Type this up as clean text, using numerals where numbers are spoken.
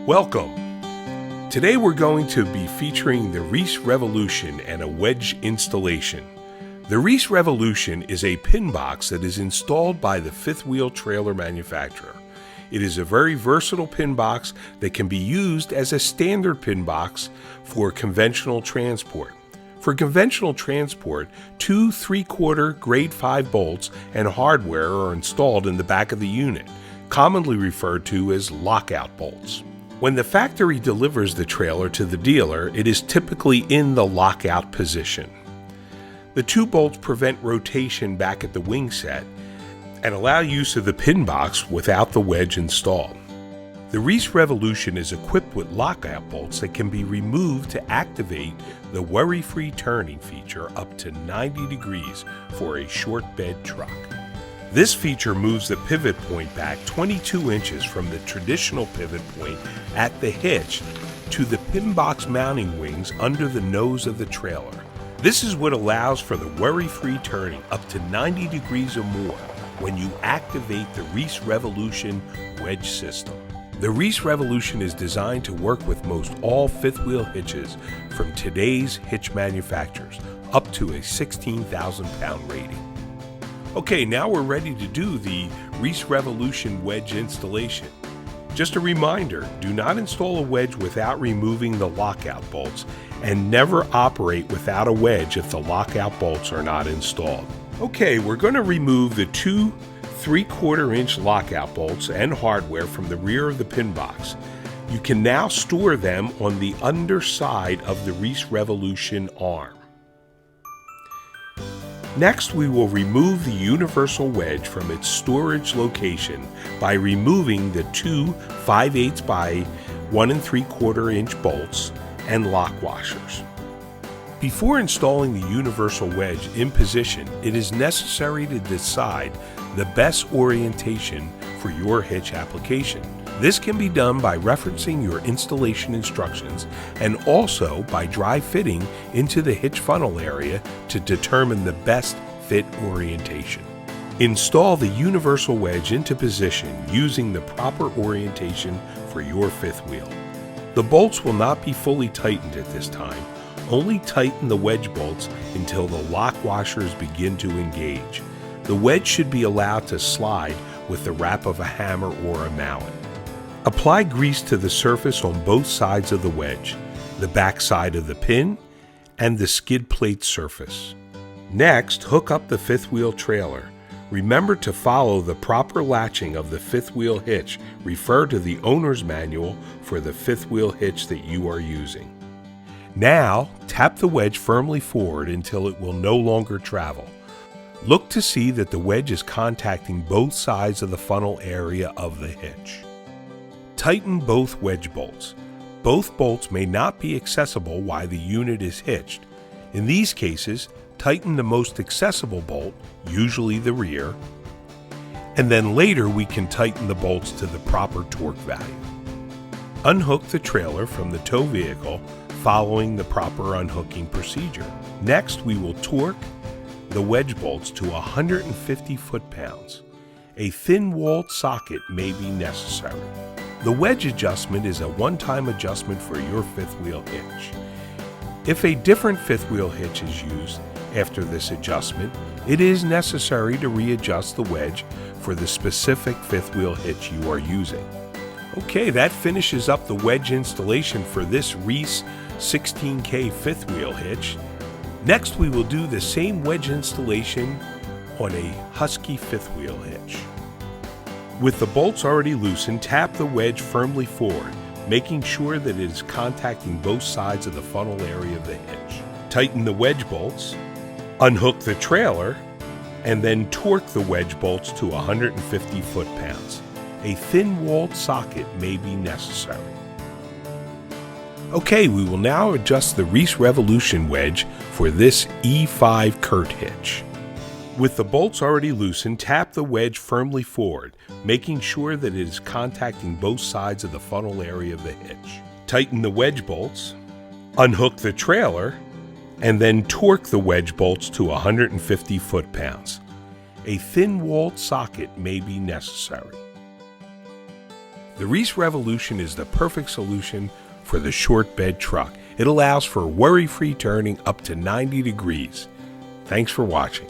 Welcome! Today we're going to be featuring the Reese Revolution and a wedge installation. The Reese Revolution is a pin box that is installed by the fifth wheel trailer manufacturer. It is a very versatile pin box that can be used as a standard pin box for conventional transport. For conventional transport, 2 3/4 grade 5 bolts and hardware are installed in the back of the unit, commonly referred to as lockout bolts. When the factory delivers the trailer to the dealer, it is typically in the lockout position. The 2 bolts prevent rotation back at the wing set and allow use of the pin box without the wedge installed. The Reese Revolution is equipped with lockout bolts that can be removed to activate the worry-free turning feature up to 90 degrees for a short bed truck. This feature moves the pivot point back 22 inches from the traditional pivot point at the hitch to the pin box mounting wings under the nose of the trailer. This is what allows for the worry-free turning up to 90 degrees or more when you activate the Reese Revolution wedge system. The Reese Revolution is designed to work with most all fifth wheel hitches from today's hitch manufacturers, up to a 16,000 pound rating. Okay, now we're ready to do the Reese Revolution wedge installation. Just a reminder, do not install a wedge without removing the lockout bolts, and never operate without a wedge if the lockout bolts are not installed. Okay, we're going to remove the 2 3/4 inch lockout bolts and hardware from the rear of the pin box. You can now store them on the underside of the Reese Revolution arm. Next, we will remove the universal wedge from its storage location by removing the 2 5/8 by 1 3/4 inch bolts and lock washers. Before installing the universal wedge in position, it is necessary to decide the best orientation for your hitch application. This can be done by referencing your installation instructions and also by dry fitting into the hitch funnel area to determine the best fit orientation. Install the universal wedge into position using the proper orientation for your fifth wheel. The bolts will not be fully tightened at this time. Only tighten the wedge bolts until the lock washers begin to engage. The wedge should be allowed to slide with the rap of a hammer or a mallet. Apply grease to the surface on both sides of the wedge, the back side of the pin, and the skid plate surface. Next, hook up the fifth wheel trailer. Remember to follow the proper latching of the fifth wheel hitch. Refer to the owner's manual for the fifth wheel hitch that you are using. Now, tap the wedge firmly forward until it will no longer travel. Look to see that the wedge is contacting both sides of the funnel area of the hitch. Tighten both wedge bolts. Both bolts may not be accessible while the unit is hitched. In these cases, tighten the most accessible bolt, usually the rear, and then later we can tighten the bolts to the proper torque value. Unhook the trailer from the tow vehicle following the proper unhooking procedure. Next, we will torque the wedge bolts to 150 foot-pounds. A thin-walled socket may be necessary. The wedge adjustment is a one-time adjustment for your fifth wheel hitch. If a different fifth wheel hitch is used after this adjustment, it is necessary to readjust the wedge for the specific fifth wheel hitch you are using. Okay, that finishes up the wedge installation for this Reese 16K fifth wheel hitch. Next, we will do the same wedge installation on a Husky fifth wheel hitch. With the bolts already loosened, tap the wedge firmly forward, making sure that it is contacting both sides of the funnel area of the hitch. Tighten the wedge bolts, unhook the trailer, and then torque the wedge bolts to 150 foot-pounds. A thin-walled socket may be necessary. Okay, we will now adjust the Reese Revolution wedge for this E5 Curt hitch. With the bolts already loosened, tap the wedge firmly forward, making sure that it is contacting both sides of the funnel area of the hitch. Tighten the wedge bolts, unhook the trailer, and then torque the wedge bolts to 150 foot-pounds. A thin-walled socket may be necessary. The Reese Revolution is the perfect solution for the short bed truck. It allows for worry-free turning up to 90 degrees. Thanks for watching.